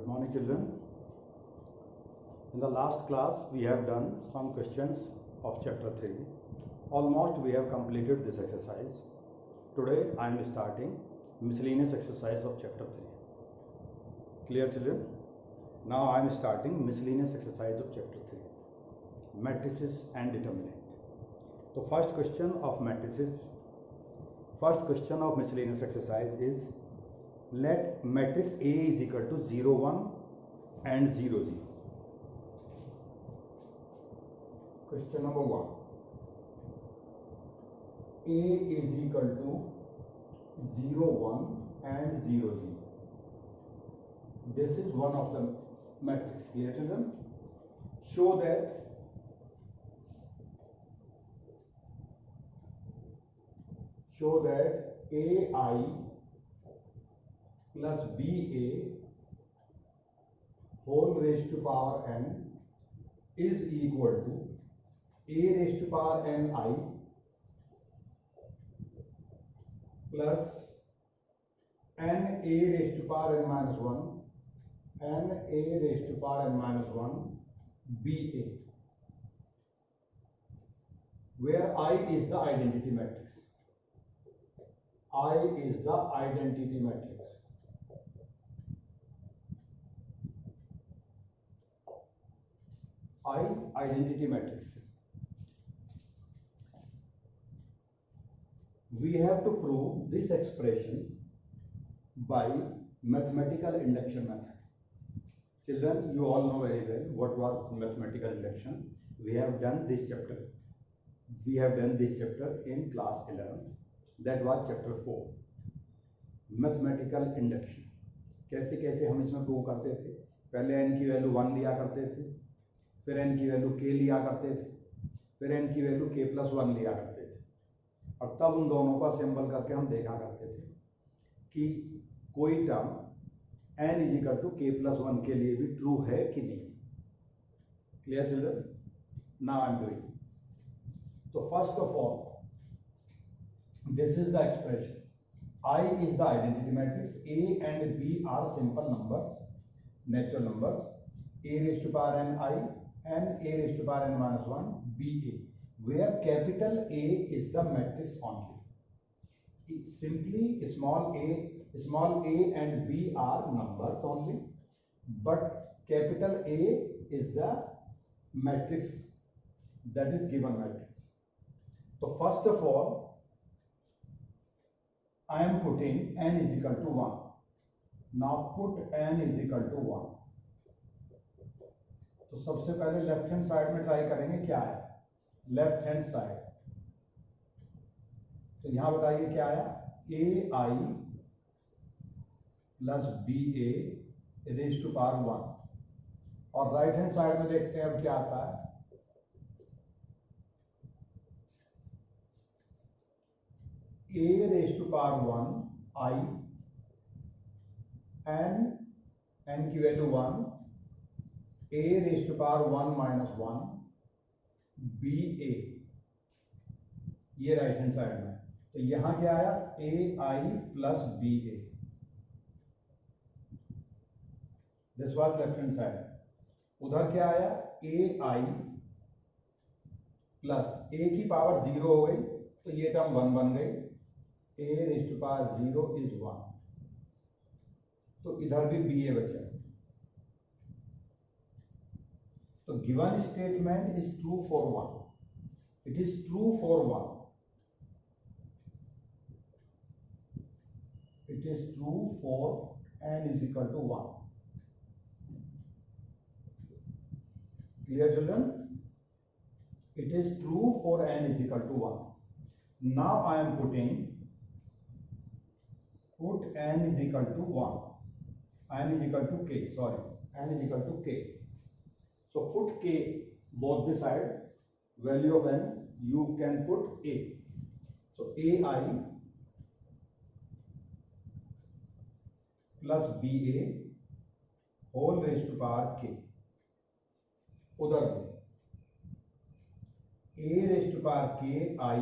morning, children. In the last class, we have done some questions of chapter 3. Almost we have completed this exercise. Today, I am starting miscellaneous exercise of chapter 3. Clear, children? Now, I am starting miscellaneous exercise of chapter 3. Matrices and determinant. So, first question of matrices. First question of miscellaneous exercise is, let matrix A is equal to 0, 1 and 0, 0. Question number 1. A is equal to 0, 1 and 0, 0. This is one of the matrix. Clear, children? Show that AI plus BA whole raised to power n is equal to A raised to power ni plus n A raised to power n minus 1 n A raised to power n minus 1 BA, where I is the identity matrix. I is the identity matrix. Identity matrix. We have to prove this expression by mathematical induction method. Children, you all know very well what was mathematical induction. We have done this chapter. In class 11th. That was chapter 4. Mathematical induction. कैसे कैसे हम इसमें prove करते थे? पहले n की value 1 लिया करते थे, फिर n की वैल्यू k लिया करते थे, फिर n की वैल्यू k प्लस 1 लिया करते थे, और तब उन दोनों का सिंबल करके हम देखा करते थे कि कोई term n is equal to k plus 1 के लिए भी ट्रू है कि नहीं. Clear children? Now I am doing. तो first of all, this is the expression. I is the identity matrix. A and B are simple numbers, natural numbers. A raised to power n I and A raised to power n minus 1 BA, where capital A is the matrix only. It's simply small a and B are numbers only, but capital A is the matrix, that is given matrix. So first of all, I am putting n is equal to 1. Now put n is equal to 1. तो सबसे पहले left hand side में try करेंगे क्या है. Left hand side, तो यहां बताइए क्या आया. AI plus BA raise to power 1. और राइट हैंड साइड में देखते हैं अब क्या आता है. A raised to power 1 I and n की value 1 A raised to power 1 minus 1 BA, ये राइट हैंड साइड में. तो यहां क्या आया. AI plus BA. This was left hand side. उधर क्या आया. AI प्लस A की पावर 0 हो गई, तो ये टर्म 1 बन गई. A raised to power 0 is 1. तो इधर भी BA बचा. तो given statement is true for 1. It is true for 1. It is true for n is equal to 1. Clear, children? It is true for n is equal to 1. Now I am put n is equal to 1. n is equal to k. N is equal to k. So put k both the side. Value of n you can put a. So AI plus BA whole raised to power k. उधर A raised to power k I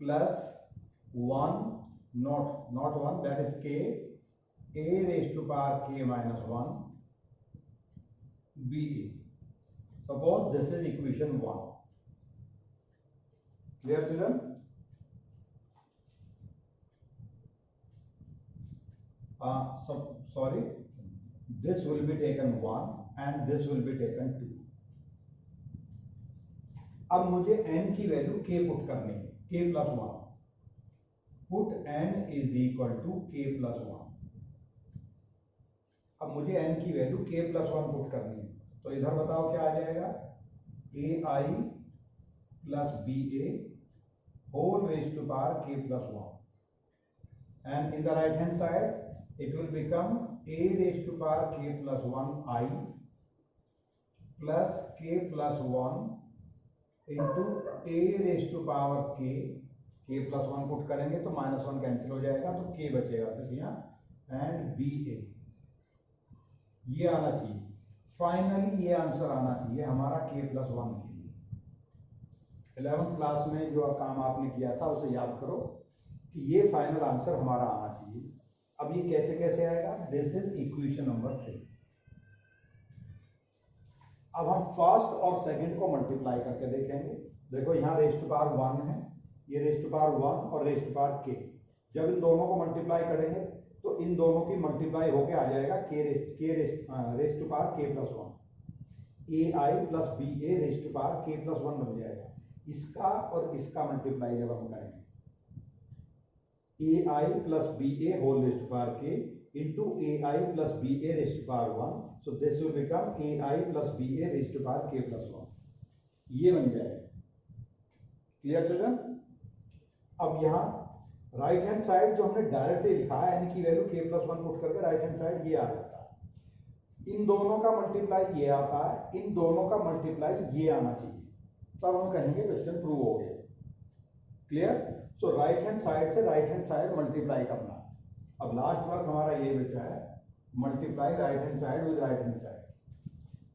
plus 1 not 1, that is k a raised to power k minus 1 ba. Suppose this is equation 1. Clear, children? Sorry, this will be taken 1 and this will be taken 2. अब मुझे n की value k put करनी है, k plus 1. Put n is equal to k plus 1. अब मुझे n की value k plus 1 put करनी है, तो इधर बताओ क्या आ जाएगा, ai plus ba whole raise to power k plus 1. And in the right hand side it will become a raised to power k plus 1 I plus k plus 1 into a raised to power k plus 1 put करेंगे तो minus 1 cancel हो जाएगा, तो k बचेगा फिर यहाँ and ba. ये आना चाहिए, फाइनली ये आंसर आना चाहिए हमारा k plus 1 के लिए. 11th क्लास में जो काम आपने किया था उसे याद करो कि ये फाइनल आंसर हमारा आना चाहिए. अब ये कैसे कैसे आएगा, दिस इज इक्वेशन नंबर 3. अब हम फर्स्ट और सेकंड को मल्टीप्लाई करके देखेंगे. देखो यहाँ रेज टू पावर 1 है, ये रेज टू पावर 1 और रेज टू पावर k. जब इन दोनों को मल्टीप्लाई करेंगे तो इन दोनों की मल्टीप्लाई होके आ जाएगा raise to power k plus 1. ai plus ba raise to power k plus 1 बन जाएगा. इसका और इसका मल्टीप्लाई जब हम करेंगे ai plus ba whole raised to power k into ai plus ba raised to power 1. So this will become ai plus ba raised to power k plus 1. ये बन जाएगा. Clear children? अब यहाँ राइट हैंड साइड जो हमने directly लिखा है n की वैल्यू k प्लस 1 पुट करके राइट हैंड साइड ये आ जाता है. इन दोनों का मल्टीप्लाई ये आता है, इन दोनों का मल्टीप्लाई ये आना चाहिए, तब हम कहेंगे क्वेश्चन प्रूव हो गया. क्लियर? सो राइट हैंड साइड से राइट हैंड साइड मल्टीप्लाई करना. अब लास्ट वर्क हमारा ये बचा है, multiply right hand side with right hand side.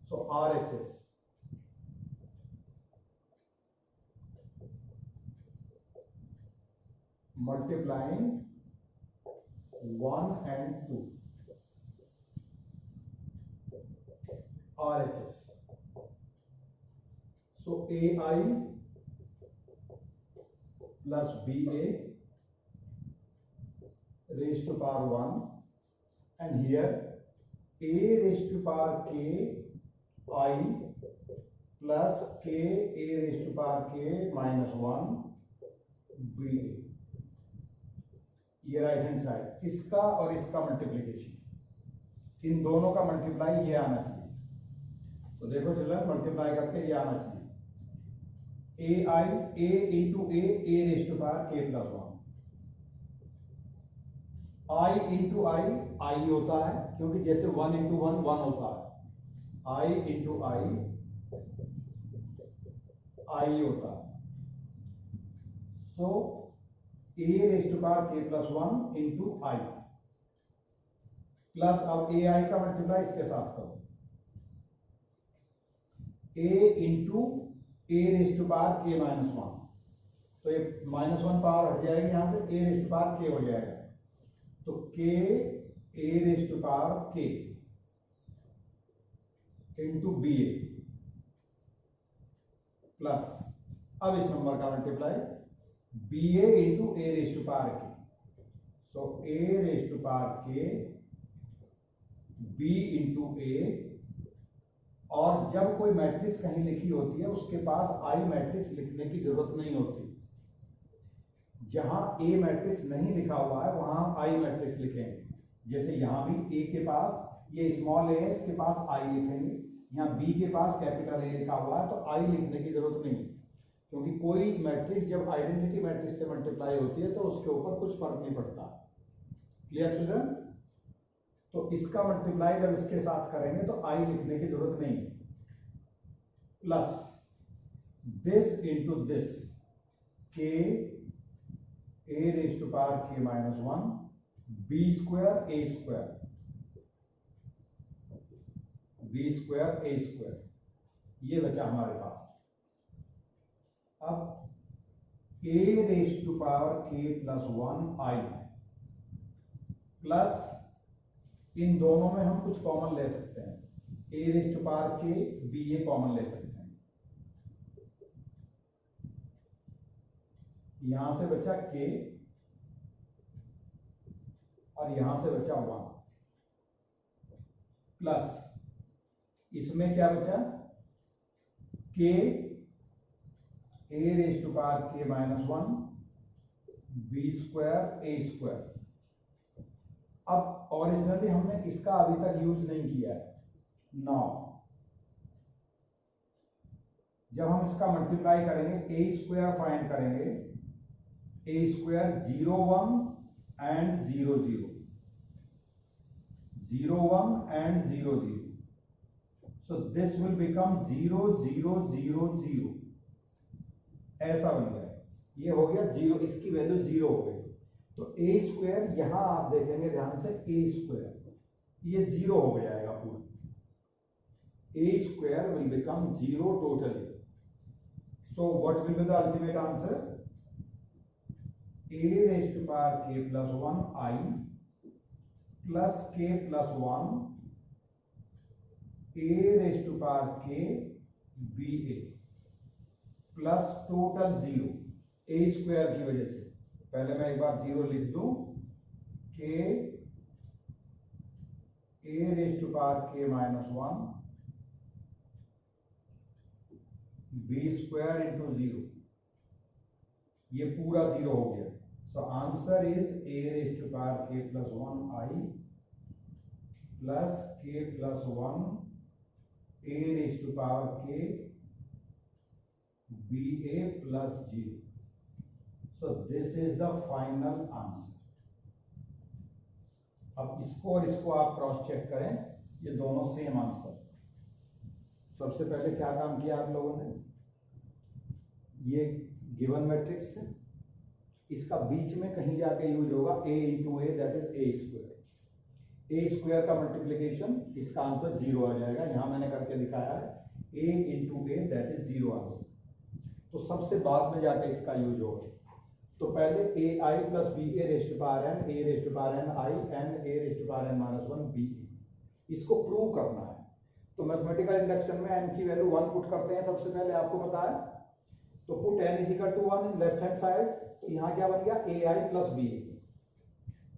So RHS multiplying 1 and 2. RHS. So AI plus BA raised to power 1 and here A raised to power K I plus K A raised to power K minus 1 BA. ये right hand side, इसका और इसका multiplication, इन दोनों का multiply ये आना चाहिए. तो देखो चिल्ड्रन, मल्टीप्लाई करके ये आना चाहिए a into a raise to power k plus 1. i into i होता है, क्योंकि जैसे 1 इंटू 1 1 होता है, i इंटू i होता है. So a raise to power k plus 1 into i plus, अब ai का मल्टीप्लाई इसके साथ करो, a into a raise to power k minus 1. तो ये माइनस 1 पावर हट जाएगी यहां से, a raise to power k हो जाएगा. तो k a raise to power k into ba plus, अब इस नंबर का multiply ba into a raise to power k. So a raise to power k b into a. और जब कोई matrix कहीं लिखी होती है उसके पास आई मैट्रिक्स लिखने की जरूरत नहीं होती. जहां ए मैट्रिक्स नहीं लिखा हुआ है वहां आई मैट्रिक्स लिखेंगे. जैसे यहां भी ए के पास ये स्मॉल ए है, इसके पास आई लिखेंगे. यहाँ बी के पास कैपिटल ए लिखा हुआ है तो आई लिखने की जरूरत नहीं, क्योंकि कोई मैट्रिक्स जब आइडेंटिटी मैट्रिक्स से मल्टीप्लाई होती है तो उसके ऊपर कुछ फर्क नहीं पड़ता. Clear children? तो इसका मल्टीप्लाई जब इसके साथ करेंगे तो आई लिखने की जरूरत नहीं. Plus this into this, K A raise to power K minus 1 B square A square, B square A square, ये बचा हमारे पास. अब ए रेज टू पावर के प्लस 1 आई प्लस इन दोनों में हम कुछ कॉमन ले सकते हैं, a raise to power k ba common ले सकते हैं। यहां से बचा k और यहां से बचा 1 प्लस इसमें क्या बचा k a raise to power k minus 1 b square a square. अब ओरिजिनली हमने इसका अभी तक यूज नहीं किया है। नाउ जब हम इसका मल्टीप्लाई करेंगे a स्क्वायर फाइंड करेंगे, a square 0 1 and 0 0 0 1 and 0 0, so this will become 0 0 0 0, ऐसा बन गया। ये हो गया 0, इसकी वैल्यू 0 हो गई। तो a स्क्वायर यहां आप देखेंगे ध्यान से, a स्क्वायर ये 0 हो जाएगा पूरा, a square will become 0 totally. So what will be the ultimate answer, a raise to power k plus 1 i plus k plus 1 a raise to power k ba plus total 0 a square की वजह से। पहले मैं एक बार 0 लिख दूं, k a raise to power k minus 1 b square into 0, ये पूरा 0 हो गया। So answer is a raise to power k plus 1 i plus k plus 1 a raise to power k ba plus 0। So this is the final answer. अब इसको और इसको आप cross check करें, ये दोनों सेम आंसर। सबसे पहले क्या काम किया आप लोगों ने, ये गिवन मैट्रिक्स है, इसका बीच में कहीं जाके यूज होगा a into A, that is a square. a square का मल्टीप्लीकेशन, इसका आंसर 0 आ जाएगा। यहां मैंने करके दिखाया है a into A, that is 0 answer. तो सबसे बाद में जाके इसका यूज होगा। तो पहले A I plus B A raise to power n, A raise to power n I, n A raise to power n minus 1 B A, इसको प्रूव करना है। तो मैथमेटिकल इंडक्शन में एन की वैल्यू 1 पुट करते हैं सबसे पहले, आपको पता है। तो put n is equal to 1 in left hand side, तो यहाँ क्या बन गया A I plus B A.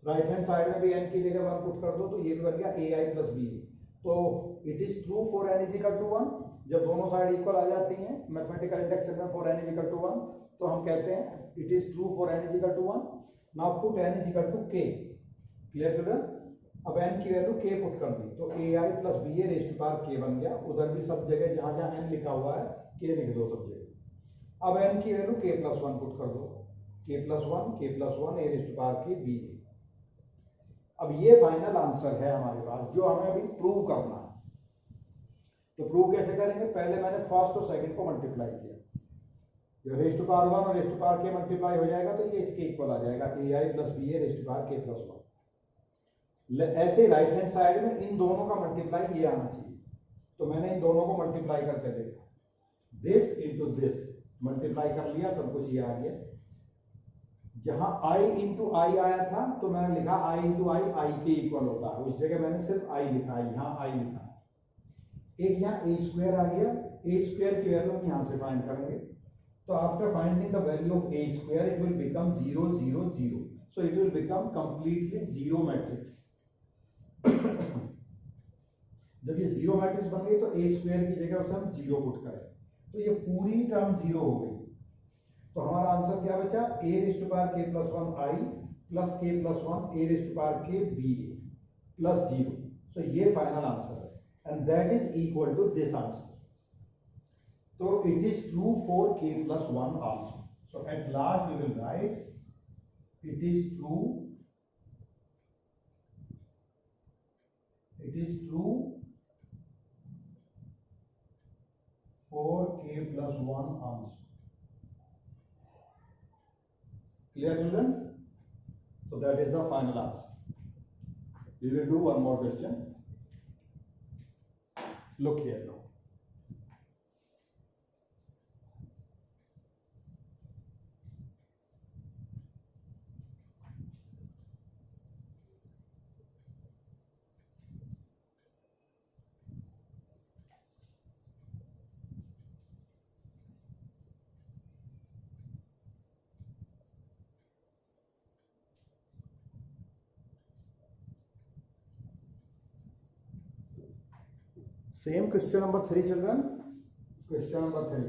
Right hand side में भी एन की जगह 1 पुट कर दो, तो ये भी बन गया A I plus B A. तो it is true for n is equal to 1। जब दोनों साइड इक्वल आ जाती हैं मैथमेटिकल इंडक्शन में for n is equal to 1, तो हम कहते हैं it is true for n is equal to 1। Now put n is equal to k. Clear children? अब एन की वैल्यू के पुट कर दी, तो A I plus B A raise to power k बन गया। उधर भी सब जगह जहां जहां एन लिखा हुआ है के लिख दो सब जगह। अब एन की वैल्यू के प्लस 1 पुट कर दो, k plus 1 a raise to power k b a. अब ये फाइनल आंसर है हमारे पास, जो हमें अभी प्रूव करना है। तो प्रूव कैसे करेंगे, पहले मैंने फर्स्ट और सेकंड को मल्टीप्लाई किया, रेज़ टू पावर 1 और raise to power k multiply हो जाएगा, तो ये इसके इक्वल आ जाएगा, A I plus B A raise to power के प्लस 1। ऐसे राइट हैंड साइड में इन दोनों का मल्टीप्लाई ये आना चाहिए। तो मैंने इन दोनों को मल्टीप्लाई करके देखा, दिस इंटू दिस मल्टीप्लाई कर लिया, सब कुछ ये आ गया। जहां i इंटू आई आया था, तो मैंने लिखा i इंटू आई के इक्वल होता है, उस जगह मैंने सिर्फ i लिखा है, यहाँ i लिखा है। एक यहाँ a स्क्वायर आ गया, a स्क्वायर की वैल्यू हम यहाँ से फाइंड करेंगे। तो after finding the value of a square, it will become 0 0 0, so it will become completely zero matrix। जब ये जीरो मैट्रिक्स बन गई, तो a स्क्वायर की जगह उसे हम 0 पुट करें, तो ये पूरी टर्म 0 हो गई। तो हमारा आंसर क्या बचा, a raise to power k plus 1 i plus k plus 1 a raise to power k b a plus 0। So ये फाइनल आंसर है, and that is equal to this answer. तो it is true for k plus 1 also. So at last we will write it is true, it is true for k plus 1 also। Clear children? So that is the final answer। We will do one more question। Look here now। Same question number 3, children. Question number 3.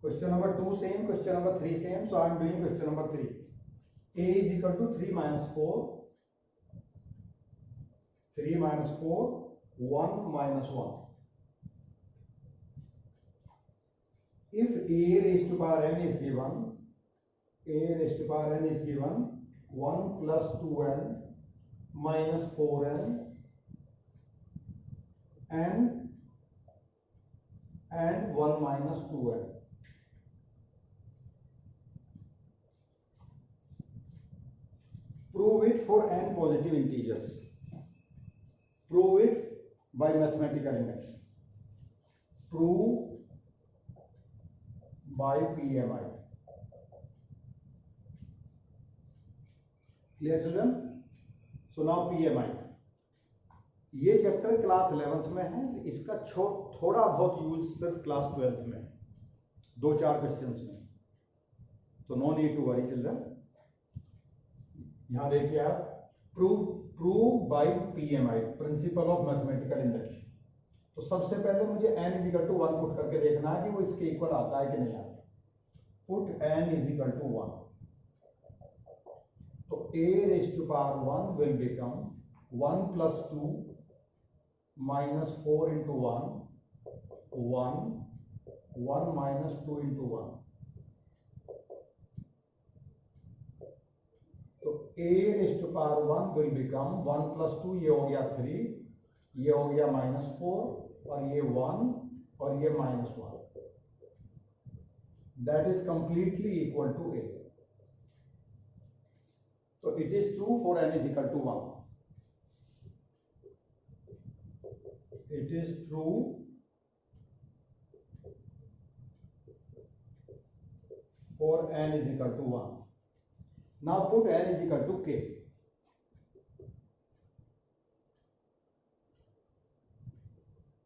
Question number 2 same, question number 3 same. So I am doing question number 3. A is equal to 3 minus 4. 3 minus 4, 1 minus 1. If a raised to power n is given, a raised to power n is given 1 plus 2n minus 4n and 1 minus 2n. Prove it for n positive integers. Prove it by mathematical induction. Prove by PMI. Clear children? So now PMI. ये chapter class 11th में है, इसका थोड़ा बहुत use सिर्फ class 12th में है, 2-4 questions में, तो no need to worry children. यहां देखिए आप, prove by PMI, principle of mathematical induction. तो सबसे पहले मुझे n इज टू 1 पुट करके देखना है कि वो इसके इक्वल आता है कि नहीं आता. Put n is equal to 1. तो a raise to power 1 will become 1 plus 2 minus 4 into 1, 1 minus 2 into 1. तो a raised to power 1 will become 1 plus 2, ये हो गया 3, ये हो गया minus 4, और ये 1 और ये minus 1. That is completely equal to a. So it is true for n is equal to 1. It is true for n is equal to 1. Now put n is equal to k.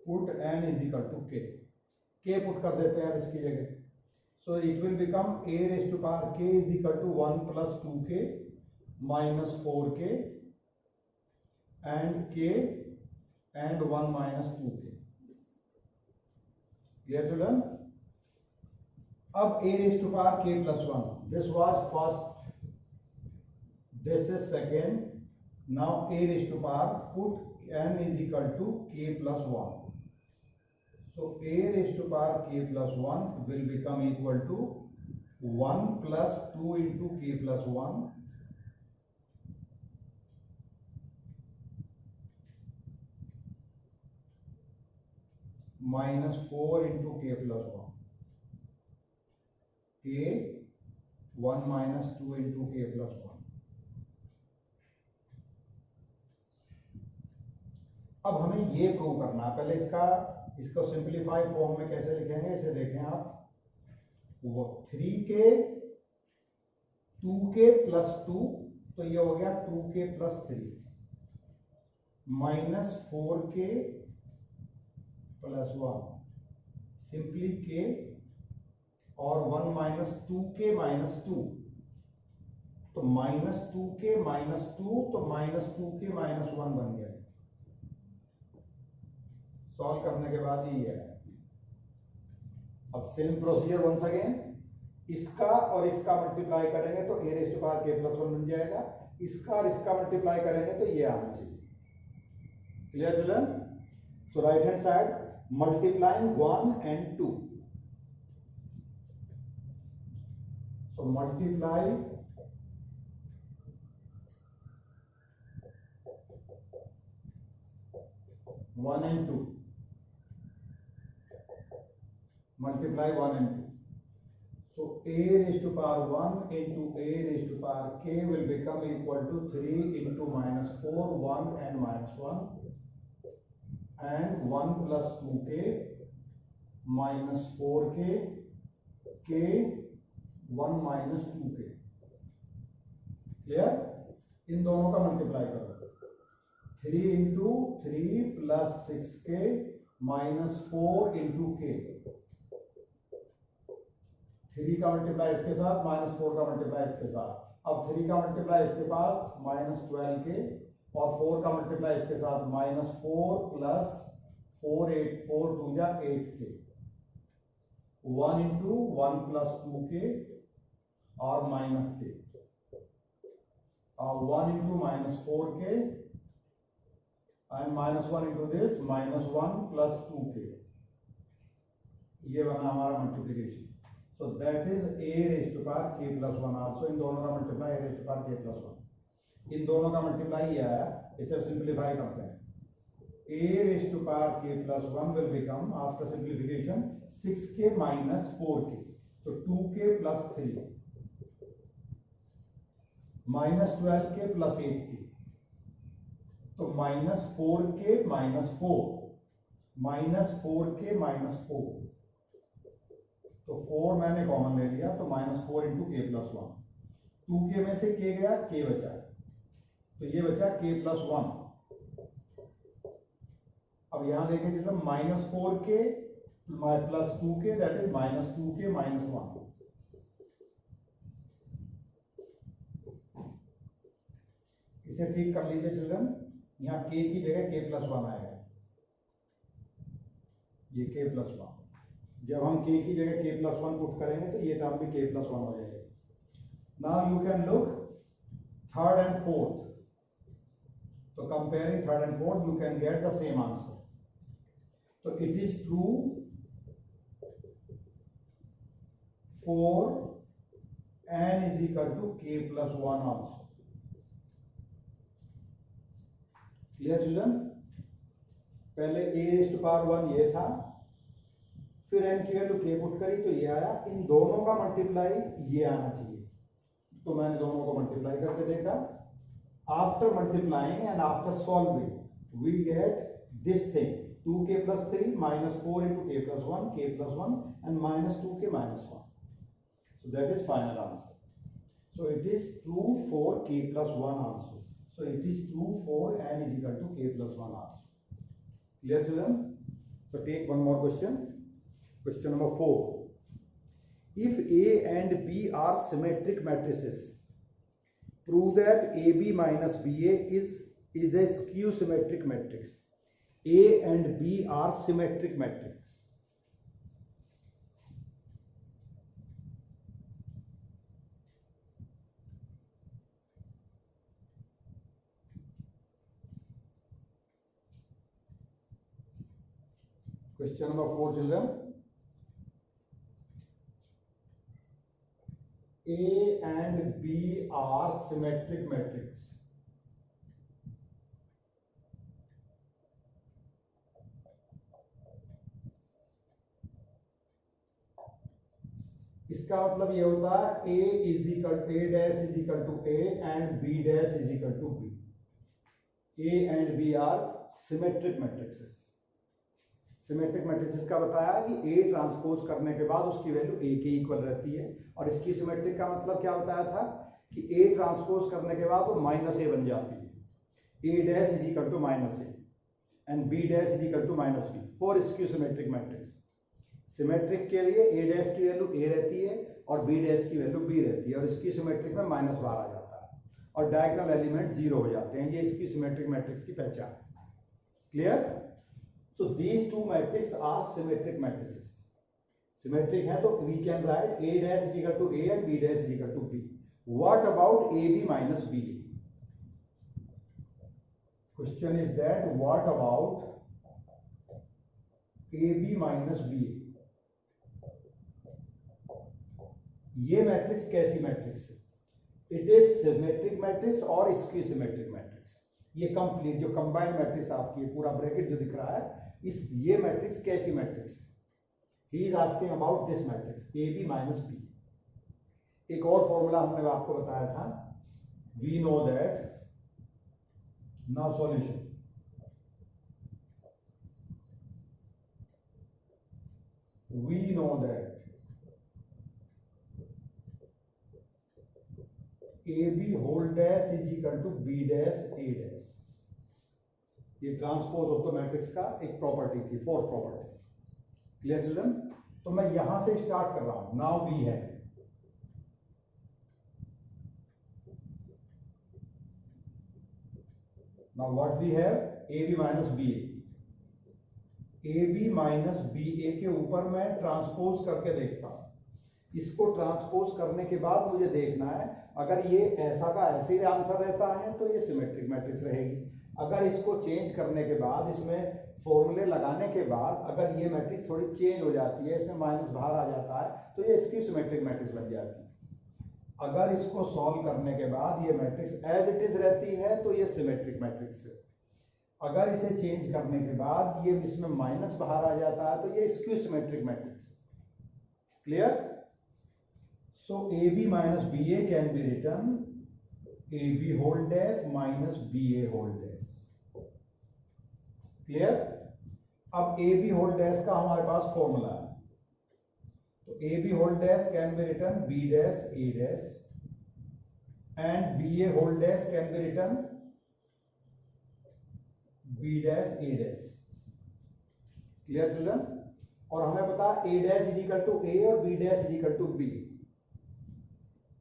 Put n is equal to k. k put कर देते हैं अब इसकी जगह. So it will become a raised to power k is equal to 1 plus 2k minus 4k and k and 1 minus 2k. Clear children? अब a raised to power k plus 1. This was first. This is second. Now a raised to power, put n is equal to k plus 1. So a raised to power k plus 1 will become equal to 1 plus 2 into k plus 1 minus 4 into k plus 1. k 1 minus 2 into k plus 1. अब हमें ये prove करना है. पहले इसको simplified form में कैसे लिखेंगे इसे देखें आप. वो 3k 2k plus 2, तो ये हो गया 2k plus 3 minus 4k plus 1, simply k, और 1 minus 2k minus 2, तो minus 2k minus 2, तो minus 2k minus 1 बन गया. सॉल्व करने के बाद ये है. अब सेम प्रोसीजर वंस अगेन, इसका और इसका मल्टीप्लाई करेंगे तो a raise to power k plus 1 बन जाएगा. इसका और इसका मल्टीप्लाई करेंगे तो ये आना चाहिए. Clear children? So right hand side multiplying 1 and 2. So multiply 1 and 2. Multiply 1 and 2. So a raised to power 1 into a raised to power k will become equal to 3 into minus 4, 1 and minus 1. And 1 plus 2k minus 4k k 1 minus 2k. Clear? इन दोनों का multiply करो. 3 into 3 plus 6k minus 4 into k. 3 का multiply इसके साथ, minus 4 का multiply इसके साथ. अब 3 का मल्टीप्लाई इसके पास माइनस 12k, और 4 का मल्टीप्लाई इसके साथ माइनस 4 प्लस 4 टू जा 8k, 1 इंटू 1 प्लस 2k और माइनस k, और 1 into minus 4k and minus 1 into this minus 1 plus 2k। ये बना हमारा multiplication. So that is a raise to power k plus 1 also. इन दोनों का multiply a raise to power k plus 1, इन दोनों का मल्टीप्लाई ये आया। इसे सिंप्लीफाई करते हैं। a raise to power k plus 1 will become after simplification 6k minus 4k, तो 2k plus 3 minus 12k plus 8k, तो minus 4k minus 4, minus 4k minus 4, तो 4 मैंने कॉमन ले लिया, तो माइनस 4 इंटू के प्लस 1, 2k में से k गया, k बचा, तो ये बचा k प्लस 1। अब यहां देखें children, minus 4k plus 2k that is minus 2k minus 1। इसे ठीक कर लीजिए चिल्ड्रन, यहां k की जगह k प्लस 1 आएगा, ये k प्लस 1। जब हम k की जगह k प्लस 1 पुट करेंगे तो ये टर्म भी k प्लस 1 हो जाएगी। Now you can look third and fourth, तो comparing third and fourth you can get the same answer. तो it is true for n is equal to k plus 1 also. Clear children? पहले a raise to power 1 ये था, फिर n की value k put करी तो ये आया। इन दोनों का मल्टीप्लाई ये आना चाहिए, तो मैंने दोनों को मल्टीप्लाई करके देखा। After multiplying and after solving we get this thing, 2k plus 3 minus 4 into k plus 1, k plus 1 and minus 2k minus 1। So that is final answer. So it is true for k plus 1 also. So it is true for n is equal to k plus 1 also. Clear children? So take one more question. Question number 4. If A and B are symmetric matrices, prove that AB minus BA is a skew symmetric matrix. A and B are symmetric matrix. Question number 4 children. A and B are symmetric matrix. इसका मतलब ये होता है A dash is equal to A and B dash is equal to B. A and B are symmetric matrices. Symmetric matrices का बताया कि A transpose करने के बाद उसकी वैल्यू A के इक्वल रहती है, और इसकी सिमेट्रिक का मतलब क्या बताया था कि A ट्रांसपोज करने के बाद वो माइनस A बन जाती है। A dash is equal to minus A and B dash is equal to minus B for skew symmetric matrix. Symmetric के लिए A डैश की वैल्यू A रहती है और B डैश की वैल्यू B रहती है, और इसकी सिमेट्रिक में माइनस बार आ जाता है और डायगोनल एलिमेंट 0 हो जाते हैं। ये इसकी सिमेट्रिक मैट्रिक्स की पहचान। Clear? So these two matrices are symmetric matrices. Symmetric है तो we can write A dash is equal to A and B dash is equal to B. What about AB minus BA? Question is that what about AB minus BA? ये matrix कैसी matrix है? It is symmetric matrix और skew symmetric matrix. ये complete जो combined matrix आपकी पूरा bracket जो दिख रहा है, इस ये मैट्रिक्स कैसी मैट्रिक्स है? He is asking about this matrix A B minus B. एक और फॉर्मूला हमने आपको बताया था, we know that, now solution. We know that A B whole dash is equal to B dash A dash. ये transpose of the matrix का एक property थी, फोर्थ प्रॉपर्टी। Clear children? तो मैं यहां से स्टार्ट कर रहा हूं। Now we have now what we have, A B minus B A. A B minus B A के ऊपर मैं ट्रांसपोज करके देखता हूं। इसको ट्रांसपोज करने के बाद मुझे देखना है, अगर ये ऐसा का ऐसे ही आंसर रहता है तो ये सिमेट्रिक मैट्रिक्स रहेगी। अगर इसको चेंज करने के बाद, इसमें फॉर्मूले लगाने के बाद अगर ये मैट्रिक्स थोड़ी चेंज हो जाती है, इसमें माइनस बाहर आ जाता है, तो ये इसकी सिमेट्रिक मैट्रिक्स बन जाती है। अगर इसको सॉल्व करने के बाद ये मैट्रिक्स एज इट इज रहती है तो ये सिमेट्रिक मैट्रिक्स है। अगर इसे चेंज करने के बाद ये इसमें माइनस बाहर आ जाता है तो ये skew symmetric matrix. Clear? So A B minus B A can be written A B whole dash minus B A whole dash. Clear? अब ए बी होल डैश का हमारे पास फॉर्मूला है, तो A B whole dash can be written B dash A dash and B A whole dash can be written B dash A dash. Clear children? और हमें पता है A dash is equal to A और B dash is equal to B.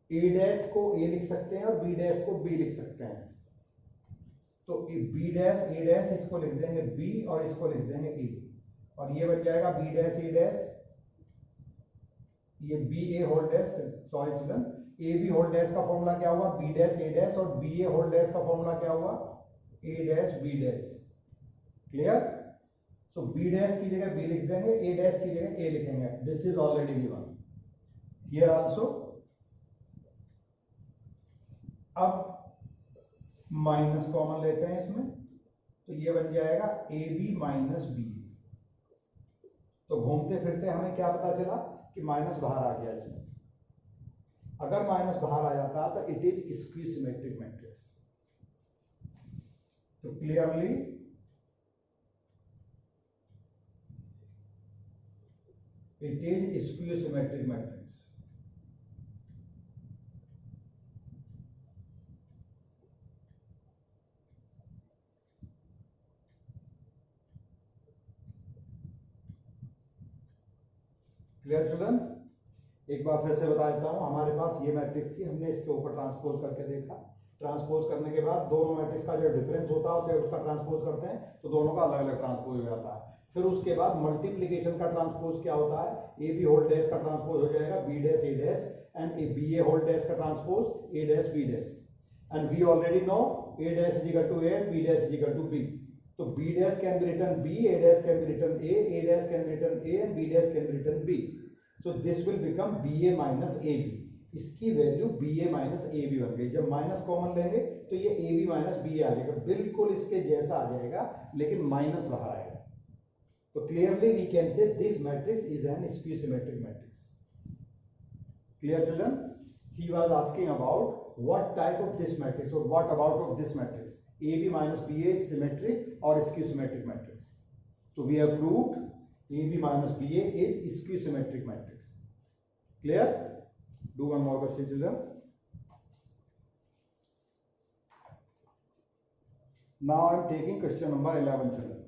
A dash को A लिख सकते हैं और बी डैश को बी लिख सकते हैं, तो बी डैश ए डैश इसको लिख देंगे बी और इसको लिख देंगे ए, और ये बन जाएगा बी डैश ए डैश, ये B A whole dash, sorry children, A B whole dash का फॉर्मूला क्या हुआ बी डैश ए डैश, और बी ए होल डैश का फॉर्मूला क्या हुआ A dash B dash. Clear? So B dash की जगह बी लिख देंगे, ए डैश की जगह ए लिखेंगे। This is already given here also. अब माइनस कॉमन लेते हैं इसमें, तो ये बन जाएगा ए बी माइनस बी। तो घूमते फिरते हमें क्या पता चला कि माइनस बाहर आ गया इसमें से। अगर माइनस बाहर आ जाता तो it is skew symmetric matrix. तो clearly it is skew symmetric matrix. Clear children? एक बार फिर से बता देता हूं, हमारे पास ये मैट्रिक्स थी, हमने इसके ऊपर ट्रांसपोज करके देखा। ट्रांसपोज करने के बाद दोनों मैट्रिक्स का जो डिफरेंस होता है उसे उसका ट्रांसपोज करते हैं, तो दोनों का अलग अलग ट्रांसपोज हो जाता है। फिर उसके बाद मल्टीप्लीकेशन का ट्रांसपोज क्या होता है, ए बी होल डैश का ट्रांसपोज हो जाएगा B dash A dash and A B A whole dash का transpose A dash B dash. And we already know A dash is equal to A and B dash is equal to B. तो B dash can be written B, A dash can be written A dash can be written A and B dash can be written B. So this will become BA minus AB. इसकी value BA minus AB बन गई। जब minus common लेंगे तो ये AB minus BA आ जाएगा, बिल्कुल इसके जैसा आ जाएगा, लेकिन माइनस बाहर आएगा। तो clearly we can say this matrix is an skew symmetric matrix. Clear children? He was asking about what type of this matrix और what about of this matrix. AB minus BA is symmetric or skew symmetric matrix. So we have proved AB minus BA is skew symmetric matrix. Clear? Do one more question, children. Now I am taking question number 11, children.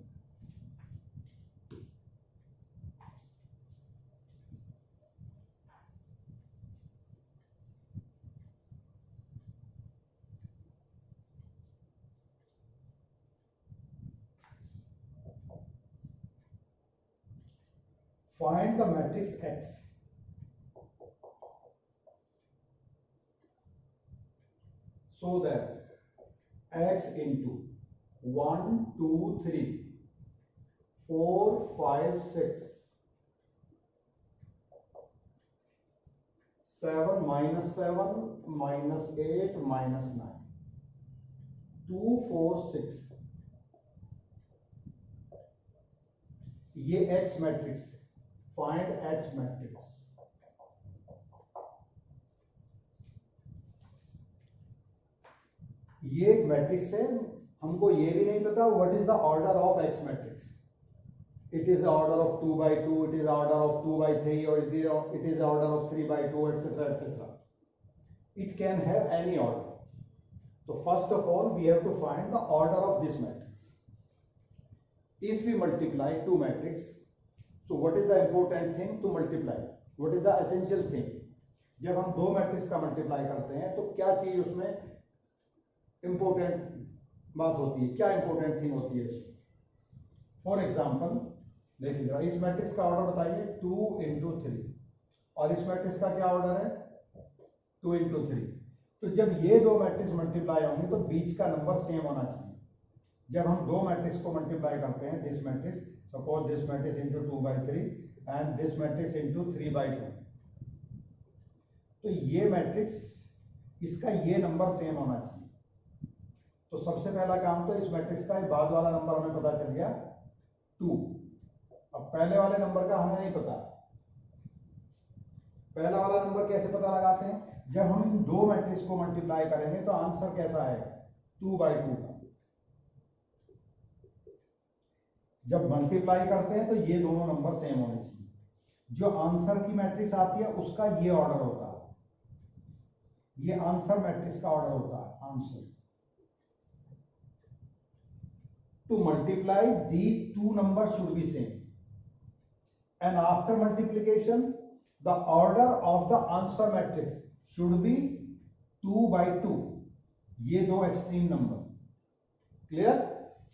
Find the matrix X so that X into 1, 2, 3, 4, 5, 6, 7, minus 7, minus 8, minus 9, 2, 4, 6, ये X matrix. Find X matrix. ये एक matrix है, हमको ये भी नहीं पता what is the order of X matrix. It is order of 2 by 2, it is order of 2 by 3, और it is order of 3 by 2, etc etc. It can have any order. So first of all we have to find the order of this matrix. If we multiply two matrix, so what is the important thing to multiply? What is the essential thing? जब हम दो matrix का multiply करते हैं तो क्या चीज उसमें इंपॉर्टेंट बात होती है, क्या इंपॉर्टेंट थिंग होती है इसमें? फॉर एग्जाम्पल देखिए जरा इस मैट्रिक्स का ऑर्डर बताइए 2 इंटू 3 और इस मैट्रिक्स का क्या ऑर्डर है 2 इंटू 3। तो जब ये दो मैट्रिक्स मल्टीप्लाई होंगे तो बीच का नंबर सेम होना चाहिए। जब हम दो मैट्रिक्स को मल्टीप्लाई करते हैं, this matrix, suppose this matrix into 2/3 and this matrix into 3/2, तो ये मैट्रिक्स इसका ये नंबर सेम होना चाहिए। तो सबसे पहला काम तो इस मैट्रिक्स का बाद वाला नंबर हमें पता चल गया 2। अब पहले वाले नंबर का हमें नहीं पता। पहला वाला नंबर कैसे पता लगाते हैं, जब हम इन दो मैट्रिक्स को मल्टीप्लाई करेंगे तो आंसर कैसा आएगा 2/2 का। जब मल्टीप्लाई करते हैं तो ये दोनों नंबर सेम होने चाहिए। जो आंसर की मैट्रिक्स आती है उसका ये ऑर्डर होता है, ये आंसर मैट्रिक्स का ऑर्डर होता है। Answer to multiply these two number should be same and after multiplication the order of the answer matrix should be 2/2, ये दो एक्सट्रीम नंबर। क्लियर?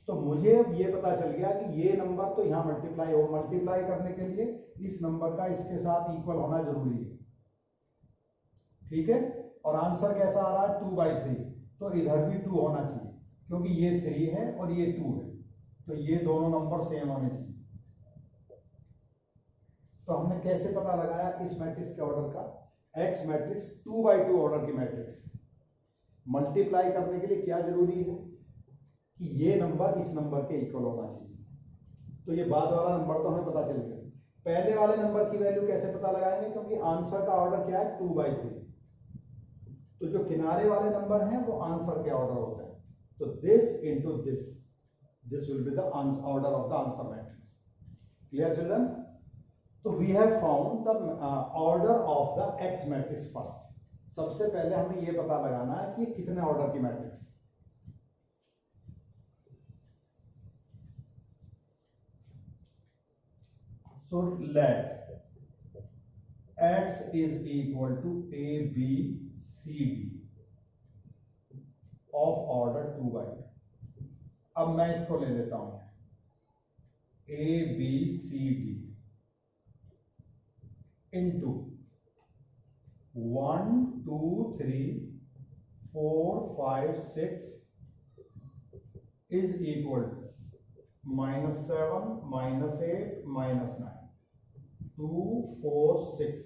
तो मुझे ये पता चल गया कि ये नंबर तो यहां मल्टीप्लाई हो, मल्टीप्लाई करने के लिए इस नंबर का इसके साथ इक्वल होना जरूरी है। ठीक है, और आंसर कैसा आ रहा है 2/3, तो इधर भी 2 होना चाहिए क्योंकि ये 3 है और ये 2 है, तो ये दोनों नंबर सेम होने चाहिए। तो हमने कैसे पता लगाया इस मैट्रिक्स के ऑर्डर का, एक्स मैट्रिक्स 2/2 ऑर्डर की मैट्रिक्स मल्टीप्लाई करने के लिए क्या जरूरी है कि ये नंबर इस नंबर के इक्वल होना चाहिए। तो ये बाद वाला नंबर तो हमें पता चल गया। पहले वाले नंबर की वैल्यू कैसे पता लगाएंगे, क्योंकि आंसर का ऑर्डर क्या है 2/3, तो जो किनारे वाले नंबर हैं वो आंसर के ऑर्डर होते हैं। तो this into this will be the order of the answer matrix. Clear children? तो we have found the order of the X matrix first. सबसे पहले हमें यह पता लगाना है कि ये कितने ऑर्डर की matrix. So let x is equal to a b c d of order 2/2। अब मैं इसको ले लेता हूं a b c d into 1 2 3 4 5 6 is equal to -7 -8 -9 2 4 6।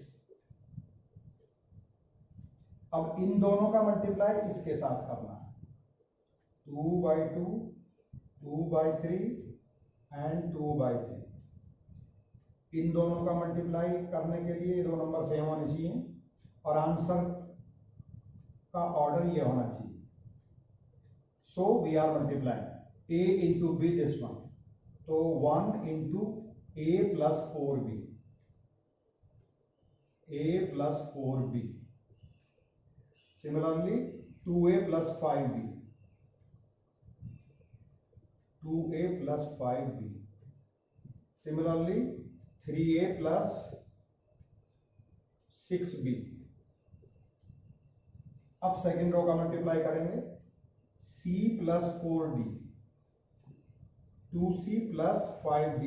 अब इन दोनों का मल्टीप्लाई इसके साथ करना है, 2/2 2/3 एंड 2/3। इन दोनों का मल्टीप्लाई करने के लिए ये दो नंबर सेम होने चाहिए और आंसर का ऑर्डर ये होना चाहिए। So we are multiplying a into b, this one, तो 1 into a plus 4b, a plus 4b, similarly 2a plus 5b, 2a plus 5b, similarly 3a plus 6b। अब second row का multiply करेंगे, c plus 4d, 2c plus 5d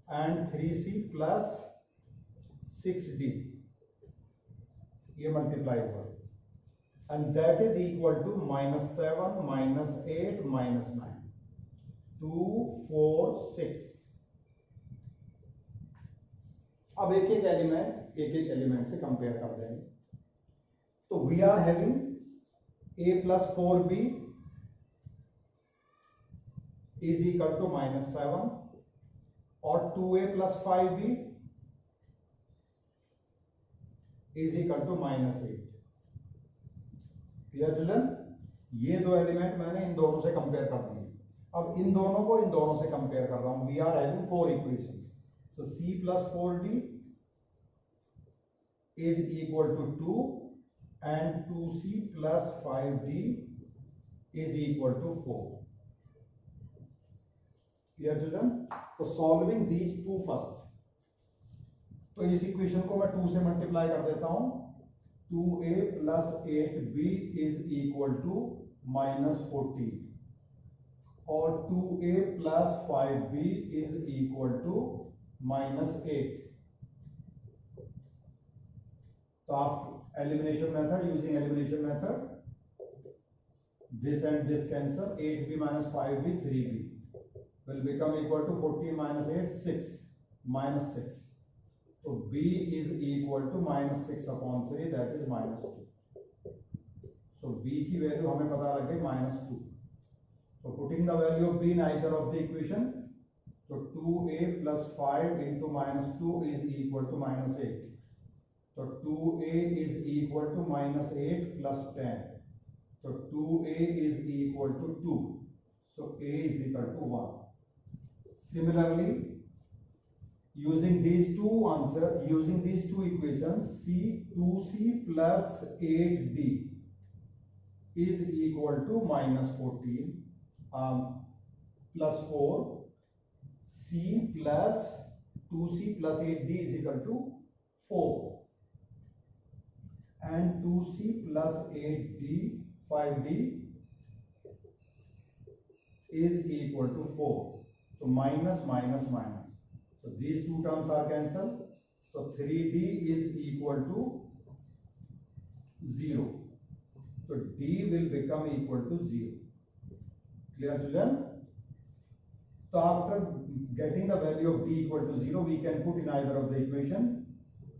and 3c plus 6d, ये multiply हुआ and that is equal to -7 -8 -9 2 4 6। अब एक एक element से compare कर देंगे। तो we are having a plus 4b is equal to -7 और 2a plus 5b is equal to -8। Clear children? ये दो एलिमेंट मैंने इन दोनों से कंपेयर कर दिए। अब इन दोनों को इन दोनों से कंपेयर कर रहा हूं। We are having 4 equations. So c plus 4d is equal to 2 and 2c plus 5d is equal to 4. Clear children? So solving these two first. तो इस इक्वेशन को मैं 2 से मल्टीप्लाई कर देता हूं। 2a plus 8b is equal to -14 और 2a plus 5b is equal to -8. So after elimination method, using elimination method, this and this cancel. 8b minus 5b, 3b will become equal to 14 minus 8, 6, minus 6. So b is equal to minus 6 upon 3, that is minus 2. So b की value हमें पता लग गई -2. So putting the value of b in either of the equation, so 2a plus 5 into -2 is equal to -8. So 2a is equal to -8 plus 10. So 2a is equal to 2. So a is equal to 1. Similarly, using these two equations, 2c plus 8d is equal to -14 plus 4. c plus 2c plus 8d is equal to 4. And 2c plus 8d 5d is equal to 4. So minus minus minus. So these two terms are cancelled. So 3d is equal to 0. So d will become equal to 0. Clear, children? So after getting the value of d equal to 0, we can put in either of the equation.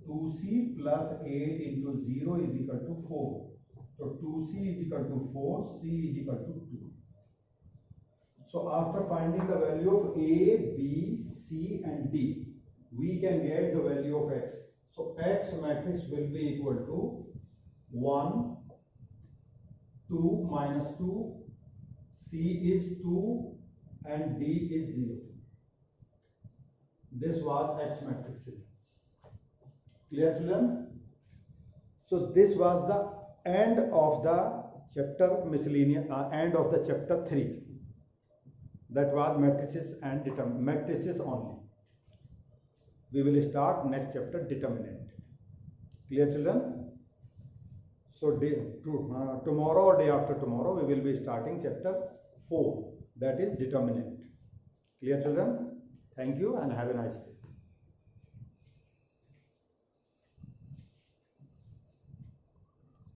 2c plus 8 into 0 is equal to 4. So 2c is equal to 4, c is equal to 2. So after finding the value of a, b, c and d, we can get the value of x. So x matrix will be equal to 1, 2, minus 2, c is 2 and d is 0. This was x matrix. Clear, children? So this was the end of the chapter miscellaneous, end of the chapter 3. That was matrices and matrices only. We will start next chapter, determinant. Clear, children? So tomorrow or day after tomorrow we will be starting chapter 4, that is determinant. Clear, children? Thank you and have a nice day.